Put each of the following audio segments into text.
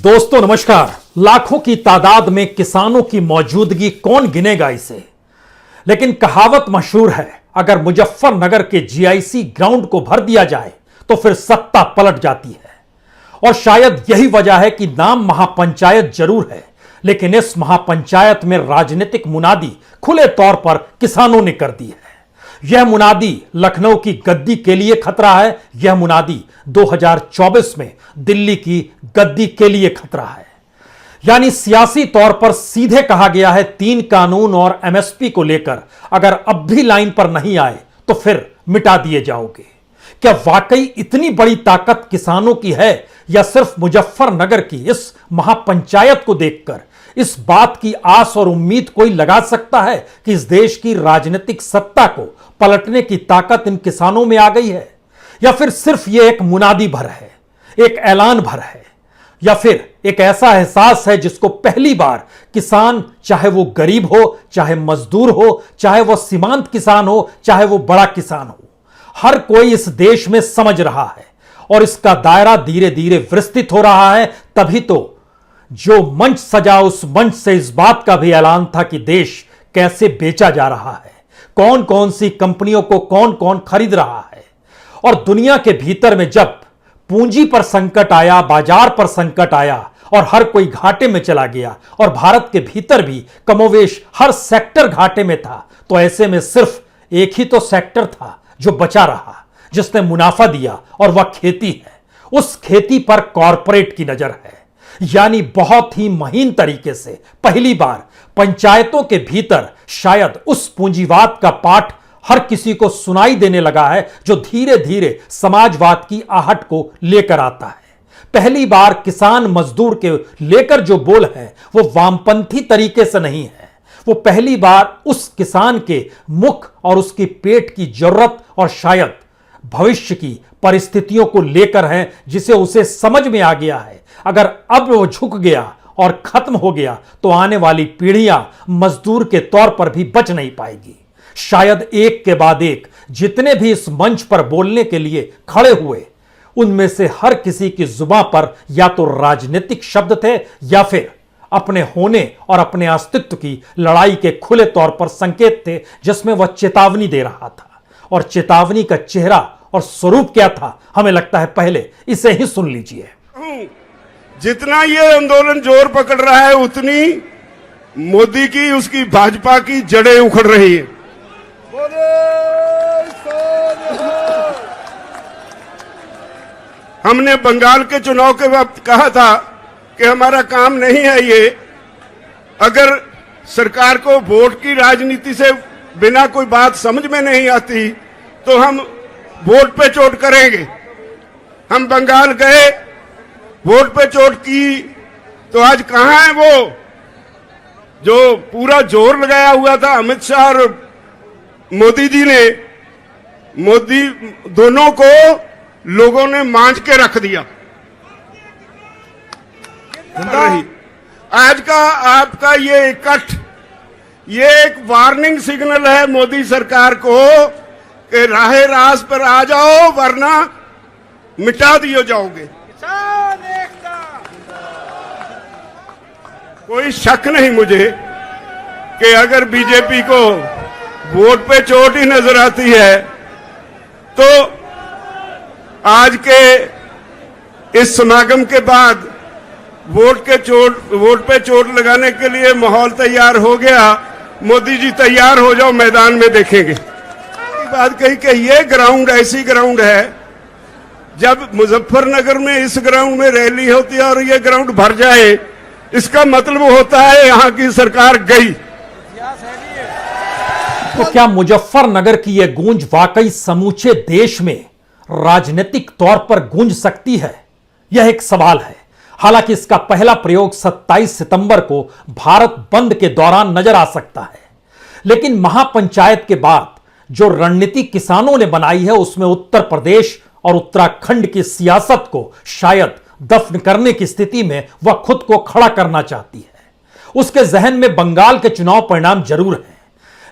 दोस्तों नमस्कार। लाखों की तादाद में किसानों की मौजूदगी कौन गिनेगा इसे, लेकिन कहावत मशहूर है, अगर मुजफ्फरनगर के जीआईसी ग्राउंड को भर दिया जाए तो फिर सत्ता पलट जाती है। और शायद यही वजह है कि नाम महापंचायत जरूर है, लेकिन इस महापंचायत में राजनीतिक मुनादी खुले तौर पर किसानों ने कर दी है। यह मुनादी लखनऊ की गद्दी के लिए खतरा है, यह मुनादी 2024 में दिल्ली की गद्दी के लिए खतरा है। यानी सियासी तौर पर सीधे कहा गया है, 3 कानून और एमएसपी को लेकर अगर अब भी लाइन पर नहीं आए तो फिर मिटा दिए जाओगे। क्या वाकई इतनी बड़ी ताकत किसानों की है, या सिर्फ मुजफ्फरनगर की इस महापंचायत को देखकर इस बात की आस और उम्मीद कोई लगा सकता है कि इस देश की राजनीतिक सत्ता को पलटने की ताकत इन किसानों में आ गई है? या फिर सिर्फ यह एक मुनादी भर है, एक ऐलान भर है, या फिर एक ऐसा एहसास है जिसको पहली बार किसान, चाहे वो गरीब हो, चाहे मजदूर हो, चाहे वो सीमांत किसान हो, चाहे वो बड़ा किसान हो, हर कोई इस देश में समझ रहा है और इसका दायरा धीरे धीरे विस्तृत हो रहा है। तभी तो जो मंच सजा, उस मंच से इस बात का भी ऐलान था कि देश कैसे बेचा जा रहा है, कौन कौन सी कंपनियों को कौन कौन खरीद रहा है। और दुनिया के भीतर में जब पूंजी पर संकट आया, बाजार पर संकट आया और हर कोई घाटे में चला गया, और भारत के भीतर भी कमोवेश हर सेक्टर घाटे में था, तो ऐसे में सिर्फ एक ही तो सेक्टर था जो बचा रहा, जिसने मुनाफा दिया, और वह खेती है। उस खेती पर कॉरपोरेट की नजर है। यानी बहुत ही महीन तरीके से पहली बार पंचायतों के भीतर शायद उस पूंजीवाद का पाठ हर किसी को सुनाई देने लगा है, जो धीरे धीरे समाजवाद की आहट को लेकर आता है। पहली बार किसान मजदूर के लेकर जो बोल है वो वामपंथी तरीके से नहीं है, वो पहली बार उस किसान के मुख और उसकी पेट की जरूरत और शायद भविष्य की परिस्थितियों को लेकर है, जिसे उसे समझ में आ गया है अगर अब वो झुक गया और खत्म हो गया तो आने वाली पीढ़ियां मजदूर के तौर पर भी बच नहीं पाएगी। शायद एक के बाद एक जितने भी इस मंच पर बोलने के लिए खड़े हुए, उनमें से हर किसी की जुबान पर या तो राजनीतिक शब्द थे या फिर अपने होने और अपने अस्तित्व की लड़ाई के खुले तौर पर संकेत थे, जिसमें वह चेतावनी दे रहा था। और चेतावनी का चेहरा और स्वरूप क्या था, हमें लगता है पहले इसे ही सुन लीजिए। जितना ये आंदोलन जोर पकड़ रहा है, उतनी मोदी की, उसकी भाजपा की जड़ें उखड़ रही है। हमने बंगाल के चुनाव के वक्त कहा था कि हमारा काम नहीं है ये, अगर सरकार को वोट की राजनीति से बिना कोई बात समझ में नहीं आती तो हम वोट पे चोट करेंगे। हम बंगाल गए, वोट पे चोट की, तो आज कहां है वो जो पूरा जोर लगाया हुआ था अमित शाह और मोदी जी ने? मोदी दोनों को लोगों ने मांझ के रख दिया। आज का आपका ये इकट्ठ, ये एक वार्निंग सिग्नल है मोदी सरकार को कि राहे रास पर आ जाओ वरना मिटा दिए जाओगे। कोई शक नहीं मुझे कि अगर बीजेपी को वोट पे चोट ही नजर आती है तो आज के इस समागम के बाद वोट पे चोट लगाने के लिए माहौल तैयार हो गया। मोदी जी तैयार हो जाओ, मैदान में देखेंगे। बात कही कि ये ग्राउंड ऐसी ग्राउंड है, जब मुजफ्फरनगर में इस ग्राउंड में रैली होती है और ये ग्राउंड भर जाए, इसका मतलब होता है यहां की सरकार गई। तो क्या मुजफ्फरनगर की यह गूंज वाकई समूचे देश में राजनीतिक तौर पर गूंज सकती है? यह एक सवाल है। हालांकि इसका पहला प्रयोग 27 सितंबर को भारत बंद के दौरान नजर आ सकता है, लेकिन महापंचायत के बाद जो रणनीति किसानों ने बनाई है, उसमें उत्तर प्रदेश और उत्तराखंड की सियासत को शायद दफन करने की स्थिति में वह खुद को खड़ा करना चाहती है। उसके जहन में बंगाल के चुनाव परिणाम जरूर हैं,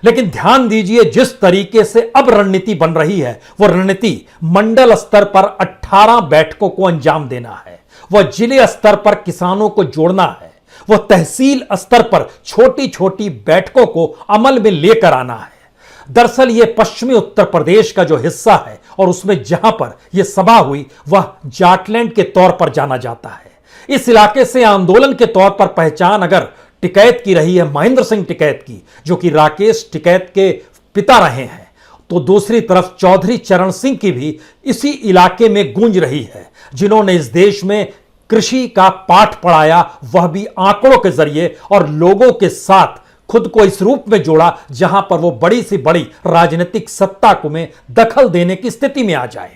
लेकिन ध्यान दीजिए जिस तरीके से अब रणनीति बन रही है, वो रणनीति मंडल स्तर पर 18 बैठकों को अंजाम देना है। वह जिले स्तर पर किसानों को जोड़ना है, वह तहसील स्तर पर छोटी छोटी बैठकों को अमल में लेकर आना है। दरअसल यह पश्चिमी उत्तर प्रदेश का जो हिस्सा है और उसमें जहां पर यह सभा हुई वह जाटलैंड के तौर पर जाना जाता है। इस इलाके से आंदोलन के तौर पर पहचान अगर टिकैत की रही है महेंद्र सिंह टिकैत की, जो कि राकेश टिकैत के पिता रहे हैं, तो दूसरी तरफ चौधरी चरण सिंह की भी इसी इलाके में गूंज रही है, जिन्होंने इस देश में कृषि का पाठ पढ़ाया, वह भी आंकड़ों के जरिए, और लोगों के साथ खुद को इस रूप में जोड़ा जहां पर वो बड़ी से बड़ी राजनीतिक सत्ता को में दखल देने की स्थिति में आ जाए।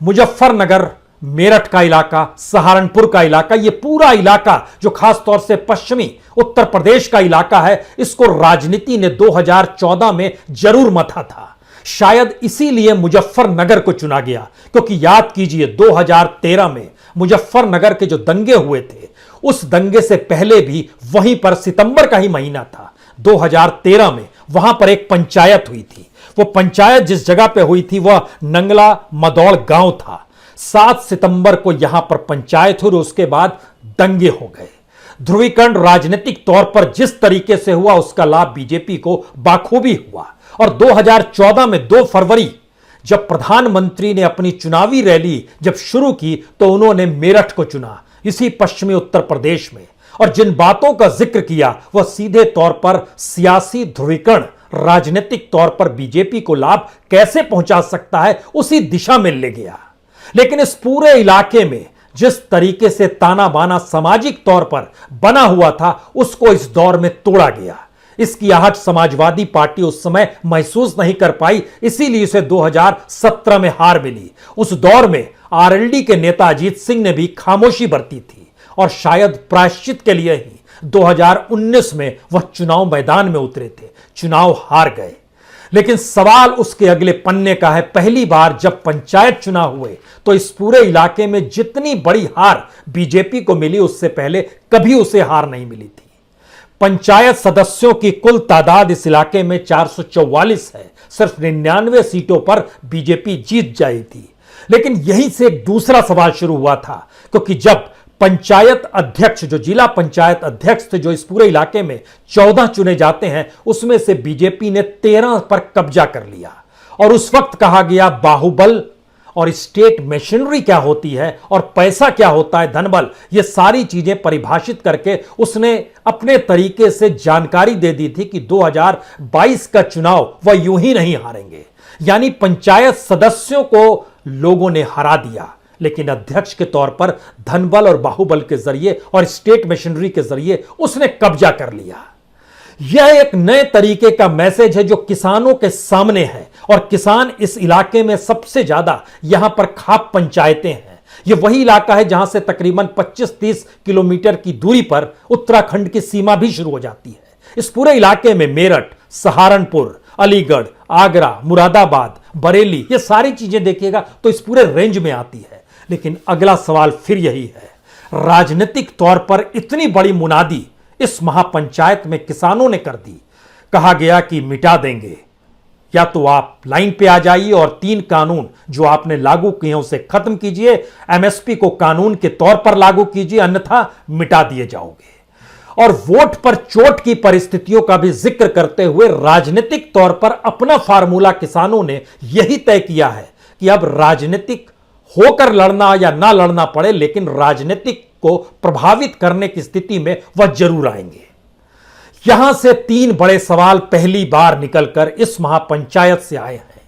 मुजफ्फरनगर, मेरठ का इलाका, सहारनपुर का इलाका, ये पूरा इलाका जो खासतौर से पश्चिमी उत्तर प्रदेश का इलाका है, इसको राजनीति ने 2014 में जरूर मथा था। शायद इसीलिए मुजफ्फरनगर को चुना गया, क्योंकि याद कीजिए 2013 में मुजफ्फरनगर के जो दंगे हुए थे, उस दंगे से पहले भी वहीं पर सितंबर का ही महीना था 2013 में, वहां पर एक पंचायत हुई थी। वो पंचायत जिस जगह पे हुई थी वह नंगला मदौड़ गांव था। 7 सितंबर को यहां पर पंचायत हुई, उसके बाद दंगे हो गए। ध्रुवीकरण राजनीतिक तौर पर जिस तरीके से हुआ उसका लाभ बीजेपी को बाखूबी हुआ, और 2014 में 2 फरवरी जब प्रधानमंत्री ने अपनी चुनावी रैली जब शुरू की तो उन्होंने मेरठ को चुना, इसी पश्चिमी उत्तर प्रदेश में। और जिन बातों का जिक्र किया वह सीधे तौर पर सियासी ध्रुवीकरण राजनीतिक तौर पर बीजेपी को लाभ कैसे पहुंचा सकता है उसी दिशा में ले गया। लेकिन इस पूरे इलाके में जिस तरीके से ताना बाना सामाजिक तौर पर बना हुआ था उसको इस दौर में तोड़ा गया। इसकी आहट समाजवादी पार्टी उस समय महसूस नहीं कर पाई, इसीलिए इसे 2017 में हार मिली। उस दौर में आरएलडी के नेता अजीत सिंह ने भी खामोशी बरती थी, और शायद प्रायश्चित के लिए ही 2019 में वह चुनाव मैदान में उतरे थे। चुनाव हार गए, लेकिन सवाल उसके अगले पन्ने का है। पहली बार जब पंचायत चुनाव हुए तो इस पूरे इलाके में जितनी बड़ी हार बीजेपी को मिली उससे पहले कभी उसे हार नहीं मिली थी। पंचायत सदस्यों की कुल तादाद इस इलाके में 444 है, सिर्फ 99 सीटों पर बीजेपी जीत जाई थी। लेकिन यहीं से एक दूसरा सवाल शुरू हुआ था, क्योंकि जब पंचायत अध्यक्ष, जो जिला पंचायत अध्यक्ष थे, जो इस पूरे इलाके में 14 चुने जाते हैं, उसमें से बीजेपी ने 13 पर कब्जा कर लिया। और उस वक्त कहा गया बाहुबल और स्टेट मशीनरी क्या होती है और पैसा क्या होता है, धनबल, ये सारी चीजें परिभाषित करके उसने अपने तरीके से जानकारी दे दी थी कि 2022 का चुनाव वह यूं ही नहीं हारेंगे। यानी पंचायत सदस्यों को लोगों ने हरा दिया, लेकिन अध्यक्ष के तौर पर धनबल और बाहुबल के जरिए और स्टेट मशीनरी के जरिए उसने कब्जा कर लिया। यह एक नए तरीके का मैसेज है जो किसानों के सामने है, और किसान इस इलाके में सबसे ज्यादा यहां पर खाप पंचायतें हैं। यह वही इलाका है जहां से तकरीबन 25-30 किलोमीटर की दूरी पर उत्तराखंड की सीमा भी शुरू हो जाती है। इस पूरे इलाके में मेरठ, सहारनपुर, अलीगढ़, आगरा, मुरादाबाद, बरेली, ये सारी चीजें देखिएगा तो इस पूरे रेंज में आती है। लेकिन अगला सवाल फिर यही है, राजनीतिक तौर पर इतनी बड़ी मुनादी इस महापंचायत में किसानों ने कर दी। कहा गया कि मिटा देंगे, या तो आप लाइन पे आ जाइए और 3 कानून जो आपने लागू किए उसे खत्म कीजिए, एमएसपी को कानून के तौर पर लागू कीजिए, अन्यथा मिटा दिए जाओगे। और वोट पर चोट की परिस्थितियों का भी जिक्र करते हुए राजनीतिक तौर पर अपना फार्मूला किसानों ने यही तय किया है कि अब राजनीतिक होकर लड़ना या ना लड़ना पड़े, लेकिन राजनीतिक को प्रभावित करने की स्थिति में वह जरूर आएंगे। यहां से 3 बड़े सवाल पहली बार निकलकर इस महापंचायत से आए हैं।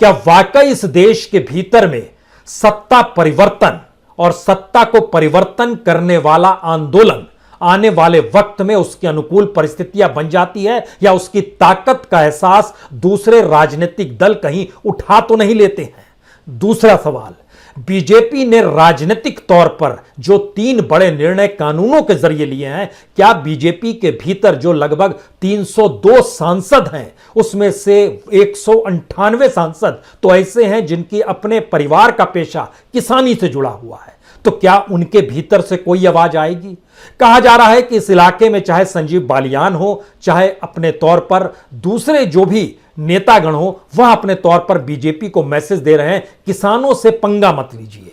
क्या वाकई इस देश के भीतर में सत्ता परिवर्तन और सत्ता को परिवर्तन करने वाला आंदोलन आने वाले वक्त में उसके अनुकूल परिस्थितियां बन जाती है, या उसकी ताकत का एहसास दूसरे राजनीतिक दल कहीं उठा तो नहीं लेते हैं? दूसरा सवाल, बीजेपी ने राजनीतिक तौर पर जो 3 बड़े निर्णय कानूनों के जरिए लिए हैं, क्या बीजेपी के भीतर जो लगभग 302 सांसद हैं उसमें से 198 सांसद तो ऐसे हैं जिनकी अपने परिवार का पेशा किसानी से जुड़ा हुआ है, तो क्या उनके भीतर से कोई आवाज आएगी? कहा जा रहा है कि इस इलाके में चाहे संजीव बालियान हो, चाहे अपने तौर पर दूसरे जो भी नेतागण हो, वह अपने तौर पर बीजेपी को मैसेज दे रहे हैं, किसानों से पंगा मत लीजिए।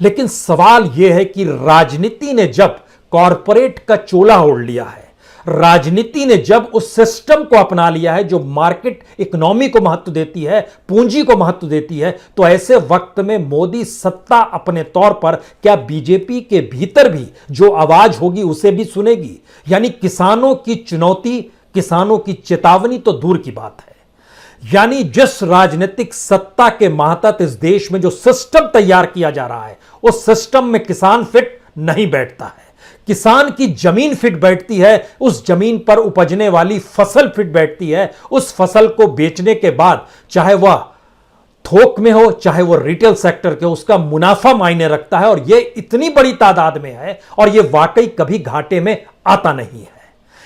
लेकिन सवाल यह है कि राजनीति ने जब कॉरपोरेट का चोला ओढ़ लिया है, राजनीति ने जब उस सिस्टम को अपना लिया है जो मार्केट इकोनॉमी को महत्व देती है, पूंजी को महत्व देती है, तो ऐसे वक्त में मोदी सत्ता अपने तौर पर क्या बीजेपी के भीतर भी जो आवाज होगी उसे भी सुनेगी? यानी किसानों की चुनौती, किसानों की चेतावनी तो दूर की बात है। यानी जिस राजनीतिक सत्ता के मातहत इस देश में जो सिस्टम तैयार किया जा रहा है, उस सिस्टम में किसान फिट नहीं बैठता है। किसान की जमीन फिट बैठती है, उस जमीन पर उपजने वाली फसल फिट बैठती है। उस फसल को बेचने के बाद चाहे वह थोक में हो, चाहे वह रिटेल सेक्टर के, उसका मुनाफा मायने रखता है। और यह इतनी बड़ी तादाद में है और यह वाकई कभी घाटे में आता नहीं है।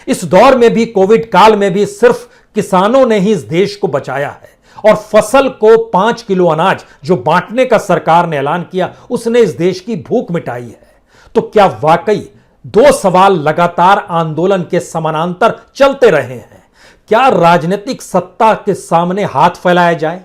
इस दौर में भी, कोविड काल में भी, सिर्फ किसानों ने ही इस देश को बचाया है। और फसल को 5 किलो अनाज जो बांटने का सरकार ने ऐलान किया, उसने इस देश की भूख मिटाई है। तो क्या वाकई दो सवाल लगातार आंदोलन के समानांतर चलते रहे हैं? क्या राजनीतिक सत्ता के सामने हाथ फैलाया जाए?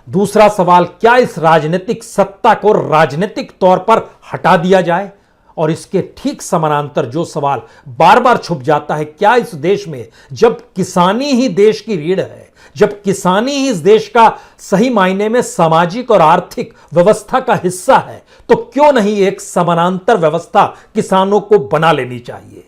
दूसरा सवाल, क्या इस राजनीतिक सत्ता को राजनीतिक तौर पर हटा दिया जाए? और इसके ठीक समानांतर जो सवाल बार बार छुप जाता है, क्या इस देश में जब किसानी ही देश की रीढ़ है, जब किसानी ही इस देश का सही मायने में सामाजिक और आर्थिक व्यवस्था का हिस्सा है, तो क्यों नहीं एक समानांतर व्यवस्था किसानों को बना लेनी चाहिए?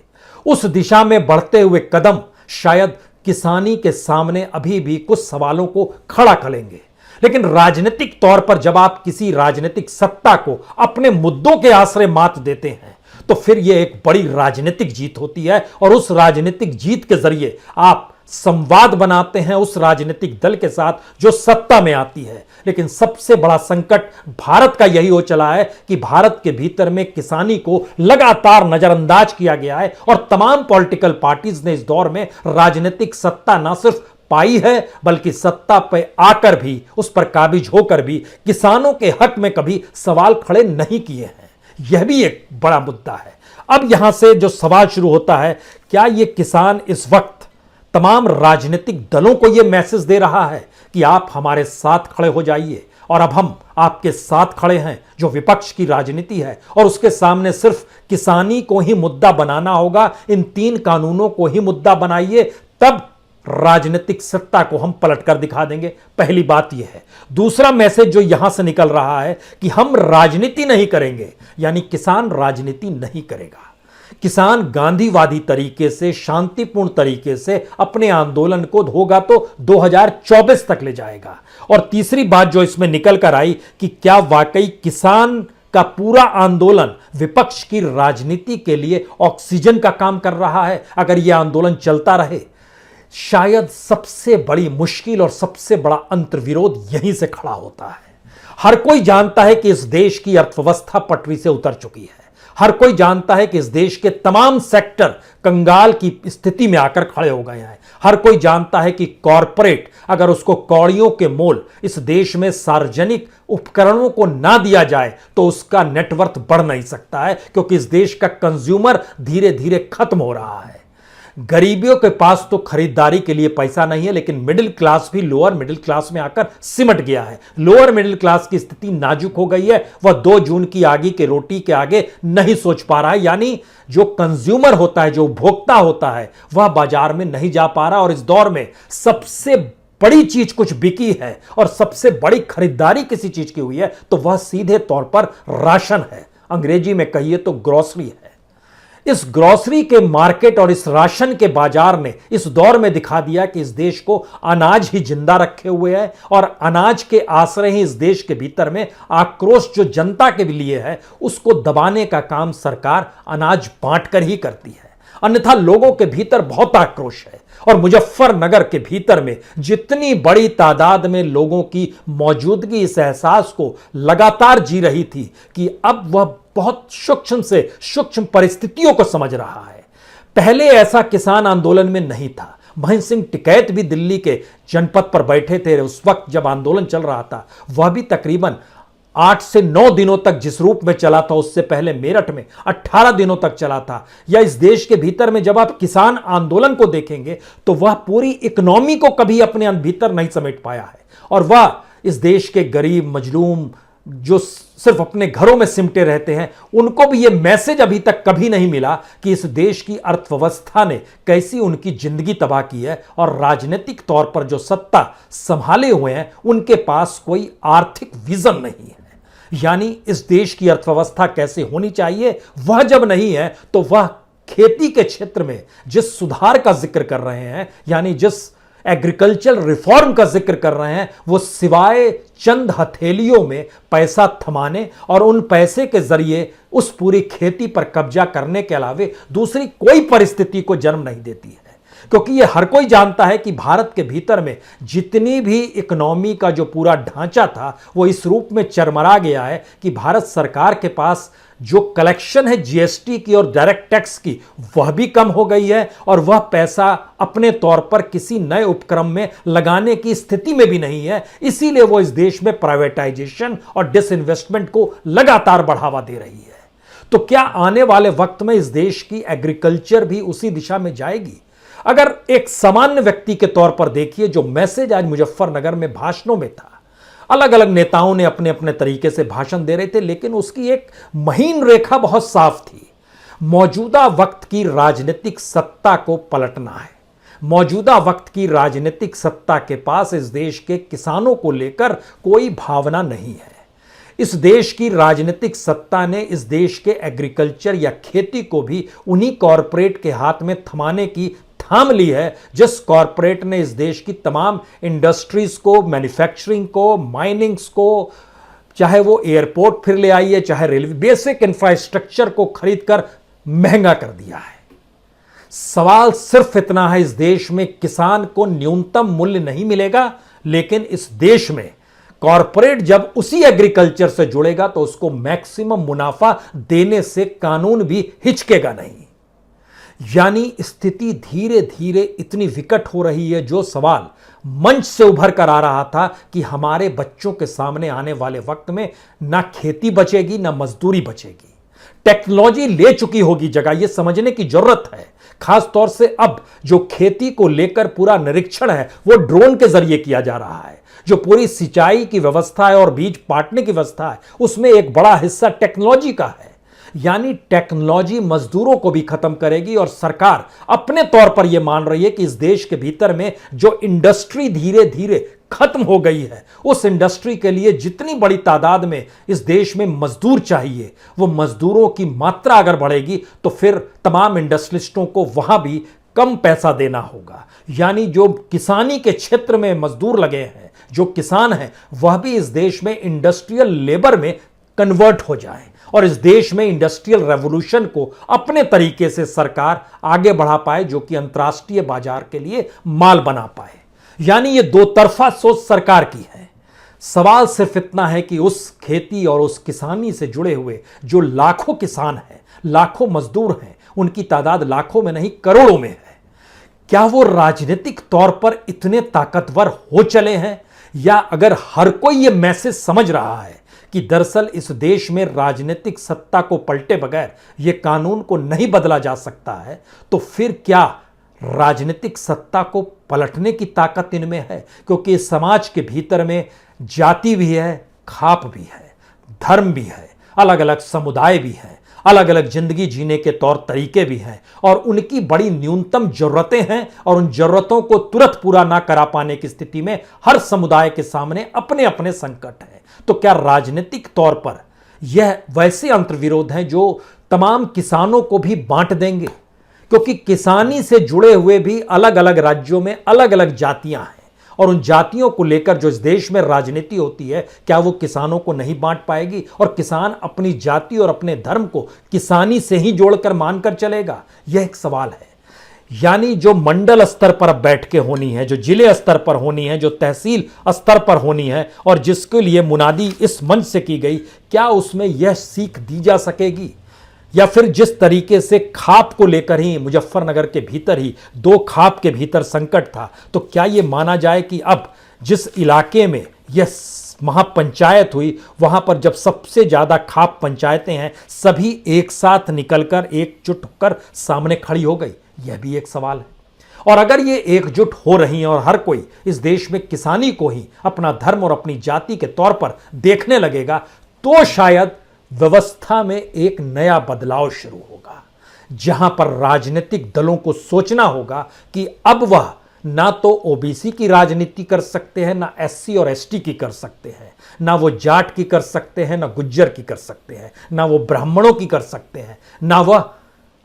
उस दिशा में बढ़ते हुए कदम शायद किसानी के सामने अभी भी कुछ सवालों को खड़ा करेंगे। लेकिन राजनीतिक तौर पर जब आप किसी राजनीतिक सत्ता को अपने मुद्दों के आश्रय मात देते हैं, तो फिर यह एक बड़ी राजनीतिक जीत होती है। और उस राजनीतिक जीत के जरिए आप संवाद बनाते हैं उस राजनीतिक दल के साथ जो सत्ता में आती है। लेकिन सबसे बड़ा संकट भारत का यही हो चला है कि भारत के भीतर में किसानी को लगातार नजरअंदाज किया गया है। और तमाम पॉलिटिकल पार्टीज ने इस दौर में राजनीतिक सत्ता ना सिर्फ पाई है, बल्कि सत्ता पे आकर भी, उस पर काबिज होकर भी किसानों के हक में कभी सवाल खड़े नहीं किए हैं। यह भी एक बड़ा मुद्दा है। अब यहां से जो सवाल शुरू होता है, क्या यह किसान इस वक्त तमाम राजनीतिक दलों को यह मैसेज दे रहा है कि आप हमारे साथ खड़े हो जाइए और अब हम आपके साथ खड़े हैं? जो विपक्ष की राजनीति है और उसके सामने सिर्फ किसानी को ही मुद्दा बनाना होगा, इन 3 कानूनों को ही मुद्दा बनाइए, तब राजनीतिक सत्ता को हम पलट कर दिखा देंगे। पहली बात यह है। दूसरा मैसेज जो यहां से निकल रहा है कि हम राजनीति नहीं करेंगे, यानी किसान राजनीति नहीं करेगा। किसान गांधीवादी तरीके से, शांतिपूर्ण तरीके से अपने आंदोलन को होगा तो 2024 तक ले जाएगा। और तीसरी बात जो इसमें निकल कर आई कि क्या वाकई किसान का पूरा आंदोलन विपक्ष की राजनीति के लिए ऑक्सीजन का काम कर रहा है? अगर यह आंदोलन चलता रहे, शायद सबसे बड़ी मुश्किल और सबसे बड़ा अंतर्विरोध यहीं से खड़ा होता है। हर कोई जानता है कि इस देश की अर्थव्यवस्था पटरी से उतर चुकी है। हर कोई जानता है कि इस देश के तमाम सेक्टर कंगाल की स्थिति में आकर खड़े हो गए हैं। हर कोई जानता है कि कॉरपोरेट अगर उसको कौड़ियों के मोल इस देश में सार्वजनिक उपकरणों को ना दिया जाए तो उसका नेटवर्थ बढ़ नहीं सकता है, क्योंकि इस देश का कंज्यूमर धीरे धीरे खत्म हो रहा है। गरीबियों के पास तो खरीदारी के लिए पैसा नहीं है, लेकिन मिडिल क्लास भी लोअर मिडिल क्लास में आकर सिमट गया है। लोअर मिडिल क्लास की स्थिति नाजुक हो गई है। वह 2 जून की आगे के रोटी के आगे नहीं सोच पा रहा है। यानी जो कंज्यूमर होता है, जो उपभोक्ता होता है, वह बाजार में नहीं जा पा रहा। और इस दौर में सबसे बड़ी चीज कुछ बिकी है और सबसे बड़ी खरीदारी किसी चीज की हुई है तो वह सीधे तौर पर राशन है। अंग्रेजी में कहिए तो ग्रोसरी है। इस ग्रोसरी के मार्केट और इस राशन के बाजार ने इस दौर में दिखा दिया कि इस देश को अनाज ही जिंदा रखे हुए है। और अनाज के आश्रय ही इस देश के भीतर में आक्रोश जो जनता के लिए है, उसको दबाने का काम सरकार अनाज बांटकर ही करती है। अन्यथा लोगों के भीतर बहुत आक्रोश है। और मुजफ्फरनगर के भीतर में जितनी बड़ी तादाद में लोगों की मौजूदगी इस एहसास को लगातार जी रही थी कि अब वह बहुत सूक्ष्म से सूक्ष्म परिस्थितियों को समझ रहा है। पहले ऐसा किसान आंदोलन में नहीं था। महेंद्र सिंह टिकैत भी दिल्ली के जनपद पर बैठे थे उस वक्त जब आंदोलन चल रहा था। वह भी तकरीबन 8 से 9 दिनों तक जिस रूप में चला था, उससे पहले मेरठ में 18 दिनों तक चला था। या इस देश के भीतर में जब आप किसान आंदोलन को देखेंगे तो वह पूरी इकोनॉमी को कभी अपने भीतर नहीं समेट पाया है। और वह इस देश के गरीब, मजलूम, जो सिर्फ अपने घरों में सिमटे रहते हैं, उनको भी यह मैसेज अभी तक कभी नहीं मिला कि इस देश की अर्थव्यवस्था ने कैसी उनकी जिंदगी तबाह की है और राजनीतिक तौर पर जो सत्ता संभाले हुए हैं उनके पास कोई आर्थिक विजन नहीं है। यानी इस देश की अर्थव्यवस्था कैसे होनी चाहिए वह जब नहीं है, तो वह खेती के क्षेत्र में जिस सुधार का जिक्र कर रहे हैं, यानी जिस एग्रीकल्चर रिफॉर्म का जिक्र कर रहे हैं, वो सिवाय चंद हथेलियों में पैसा थमाने और उन पैसे के जरिए उस पूरी खेती पर कब्जा करने के अलावे दूसरी कोई परिस्थिति को जन्म नहीं देती है। क्योंकि ये हर कोई जानता है कि भारत के भीतर में जितनी भी इकोनॉमी का जो पूरा ढांचा था वो इस रूप में चरमरा गया है कि भारत सरकार के पास जो कलेक्शन है जीएसटी की और डायरेक्ट टैक्स की वह भी कम हो गई है और वह पैसा अपने तौर पर किसी नए उपक्रम में लगाने की स्थिति में भी नहीं है। इसीलिए वो इस देश में प्राइवेटाइजेशन और डिसइन्वेस्टमेंट को लगातार बढ़ावा दे रही है। तो क्या आने वाले वक्त में इस देश की एग्रीकल्चर भी उसी दिशा में जाएगी? अगर एक सामान्य व्यक्ति के तौर पर देखिए, जो मैसेज आज मुजफ्फरनगर में भाषणों में था, अलग अलग नेताओं ने अपने अपने तरीके से भाषण दे रहे थे, लेकिन उसकी एक महीन रेखा बहुत साफ थी। मौजूदा वक्त की राजनीतिक सत्ता को पलटना है। मौजूदा वक्त की राजनीतिक सत्ता के पास इस देश के किसानों को लेकर कोई भावना नहीं है। इस देश की राजनीतिक सत्ता ने इस देश के एग्रीकल्चर या खेती को भी उन्हीं कॉरपोरेट के हाथ में थमाने की थाम ली है, जिस कॉरपोरेट ने इस देश की तमाम इंडस्ट्रीज को, मैन्युफैक्चरिंग को, माइनिंग्स को, चाहे वो एयरपोर्ट फिर ले आई है, चाहे रेलवे, बेसिक इंफ्रास्ट्रक्चर को खरीदकर महंगा कर दिया है। सवाल सिर्फ इतना है, इस देश में किसान को न्यूनतम मूल्य नहीं मिलेगा, लेकिन इस देश में कॉरपोरेट जब उसी एग्रीकल्चर से जुड़ेगा तो उसको मैक्सिमम मुनाफा देने से कानून भी हिचकेगा नहीं। यानी स्थिति धीरे धीरे इतनी विकट हो रही है, जो सवाल मंच से उभर कर आ रहा था कि हमारे बच्चों के सामने आने वाले वक्त में ना खेती बचेगी ना मजदूरी बचेगी। टेक्नोलॉजी ले चुकी होगी जगह, यह समझने की जरूरत है। खास तौर से अब जो खेती को लेकर पूरा निरीक्षण है वो ड्रोन के जरिए किया जा रहा है। जो पूरी सिंचाई की व्यवस्था है और बीज पाटने की व्यवस्था है, उसमें एक बड़ा हिस्सा टेक्नोलॉजी का है। यानी टेक्नोलॉजी मजदूरों को भी खत्म करेगी और सरकार अपने तौर पर यह मान रही है कि इस देश के भीतर में जो इंडस्ट्री धीरे धीरे खत्म हो गई है, उस इंडस्ट्री के लिए जितनी बड़ी तादाद में इस देश में मजदूर चाहिए, वो मजदूरों की मात्रा अगर बढ़ेगी तो फिर तमाम इंडस्ट्रिस्टों को वहां भी कम पैसा देना होगा। यानी जो किसानी के क्षेत्र में मजदूर लगे हैं, जो किसान हैं, वह भी इस देश में इंडस्ट्रियल लेबर में कन्वर्ट हो जाए और इस देश में इंडस्ट्रियल रेवोल्यूशन को अपने तरीके से सरकार आगे बढ़ा पाए, जो कि अंतर्राष्ट्रीय बाजार के लिए माल बना पाए। यानी ये दो तरफा सोच सरकार की है। सवाल सिर्फ इतना है कि उस खेती और उस किसानी से जुड़े हुए जो लाखों किसान हैं, लाखों मजदूर हैं, उनकी तादाद लाखों में नहीं करोड़ों में है। क्या वो राजनीतिक तौर पर इतने ताकतवर हो चले हैं, या अगर हर कोई ये मैसेज समझ रहा है कि दरअसल इस देश में राजनीतिक सत्ता को पलटे बगैर यह कानून को नहीं बदला जा सकता है, तो फिर क्या राजनीतिक सत्ता को पलटने की ताकत इनमें है? क्योंकि इस समाज के भीतर में जाति भी है, खाप भी है, धर्म भी है, अलग अलग समुदाय भी हैं, अलग अलग जिंदगी जीने के तौर तरीके भी हैं और उनकी बड़ी न्यूनतम जरूरतें हैं और उन जरूरतों को तुरंत पूरा ना करा पाने की स्थिति में हर समुदाय के सामने अपने अपने संकट हैं। तो क्या राजनीतिक तौर पर यह वैसे अंतर्विरोध हैं जो तमाम किसानों को भी बांट देंगे? क्योंकि किसानी से जुड़े हुए भी अलग अलग राज्यों में अलग अलग जातियां हैं और उन जातियों को लेकर जो इस देश में राजनीति होती है, क्या वो किसानों को नहीं बांट पाएगी? और किसान अपनी जाति और अपने धर्म को किसानी से ही जोड़कर मानकर चलेगा? यह एक सवाल है। यानी जो मंडल स्तर पर अब बैठकें होनी है, जो जिले स्तर पर होनी है, जो तहसील स्तर पर होनी है और जिसके लिए मुनादी इस मंच से की गई, क्या उसमें यह सीख दी जा सकेगी? या फिर जिस तरीके से खाप को लेकर ही मुजफ्फरनगर के भीतर ही दो खाप के भीतर संकट था, तो क्या यह माना जाए कि अब जिस इलाके में यह महापंचायत हुई, वहां पर जब सबसे ज्यादा खाप पंचायतें हैं, सभी एक साथ निकलकर एकजुट होकर सामने खड़ी हो गई? यह भी एक सवाल है। और अगर ये एकजुट हो रही हैं और हर कोई इस देश में किसानी को ही अपना धर्म और अपनी जाति के तौर पर देखने लगेगा, तो शायद व्यवस्था में एक नया बदलाव शुरू होगा, जहां पर राजनीतिक दलों को सोचना होगा कि अब वह ना तो ओबीसी की राजनीति कर सकते हैं, ना एससी और एसटी की कर सकते हैं, ना वो जाट की कर सकते हैं, ना गुज्जर की कर सकते हैं, ना वो ब्राह्मणों की कर सकते हैं, ना वह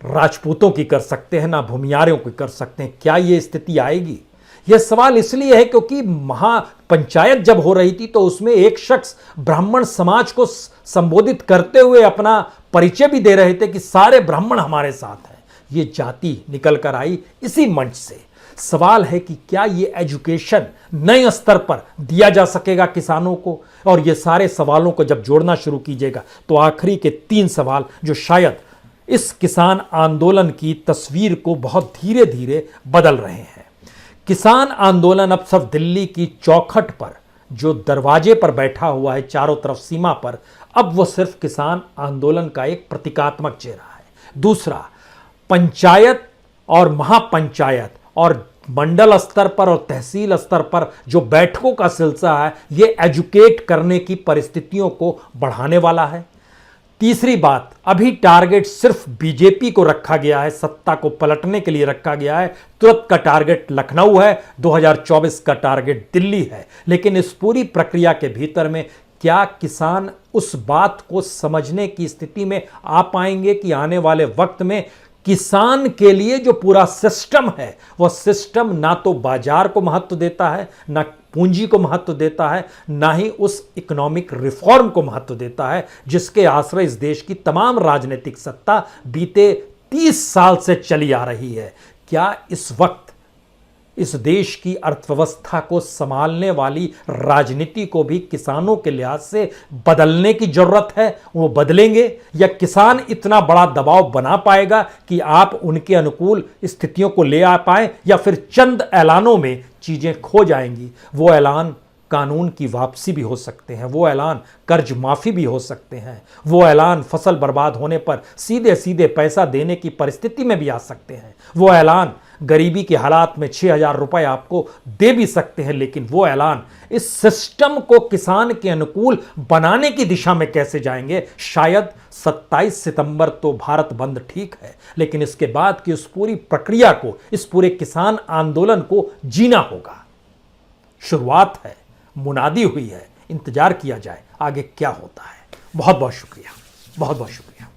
राजपूतों की कर सकते हैं, ना भूमियारों की कर सकते हैं। क्या ये स्थिति आएगी? यह सवाल इसलिए है क्योंकि महापंचायत जब हो रही थी तो उसमें एक शख्स ब्राह्मण समाज को संबोधित करते हुए अपना परिचय भी दे रहे थे कि सारे ब्राह्मण हमारे साथ हैं। ये जाति निकल कर आई इसी मंच से। सवाल है कि क्या ये एजुकेशन नए स्तर पर दिया जा सकेगा किसानों को? और ये सारे सवालों को जब जोड़ना शुरू कीजिएगा तो आखिरी के 3 सवाल जो शायद इस किसान आंदोलन की तस्वीर को बहुत धीरे धीरे बदल रहे हैं। किसान आंदोलन अब सिर्फ दिल्ली की चौखट पर जो दरवाजे पर बैठा हुआ है चारों तरफ सीमा पर, अब वो सिर्फ किसान आंदोलन का एक प्रतीकात्मक चेहरा है। दूसरा, पंचायत और महापंचायत और मंडल स्तर पर और तहसील स्तर पर जो बैठकों का सिलसिला है, ये एजुकेट करने की परिस्थितियों को बढ़ाने वाला है। तीसरी बात, अभी टारगेट सिर्फ बीजेपी को रखा गया है, सत्ता को पलटने के लिए रखा गया है। तुरंत का टारगेट लखनऊ है, 2024 का टारगेट दिल्ली है। लेकिन इस पूरी प्रक्रिया के भीतर में क्या किसान उस बात को समझने की स्थिति में आ पाएंगे कि आने वाले वक्त में किसान के लिए जो पूरा सिस्टम है वह सिस्टम ना तो बाजार को महत्व देता है, ना पूंजी को महत्व देता है, ना ही उस इकोनॉमिक रिफॉर्म को महत्व देता है जिसके आश्रय इस देश की तमाम राजनीतिक सत्ता बीते 30 साल से चली आ रही है। क्या इस वक्त इस देश की अर्थव्यवस्था को संभालने वाली राजनीति को भी किसानों के लिहाज से बदलने की जरूरत है? वो बदलेंगे या किसान इतना बड़ा दबाव बना पाएगा कि आप उनके अनुकूल स्थितियों को ले आ पाए, या फिर चंद ऐलानों में चीजें खो जाएंगी? वो ऐलान कानून की वापसी भी हो सकते हैं, वो ऐलान कर्ज माफी भी हो सकते हैं, वो ऐलान फसल बर्बाद होने पर सीधे सीधे पैसा देने की परिस्थिति में भी आ सकते हैं, वो ऐलान गरीबी के हालात में 6,000 रुपए आपको दे भी सकते हैं। लेकिन वो ऐलान इस सिस्टम को किसान के अनुकूल बनाने की दिशा में कैसे जाएंगे? शायद 27 सितंबर तो भारत बंद ठीक है, लेकिन इसके बाद की उस पूरी प्रक्रिया को, इस पूरे किसान आंदोलन को जीना होगा। शुरुआत है, मुनादी हुई है, इंतजार किया जाए आगे क्या होता है। बहुत बहुत शुक्रिया, बहुत बहुत शुक्रिया।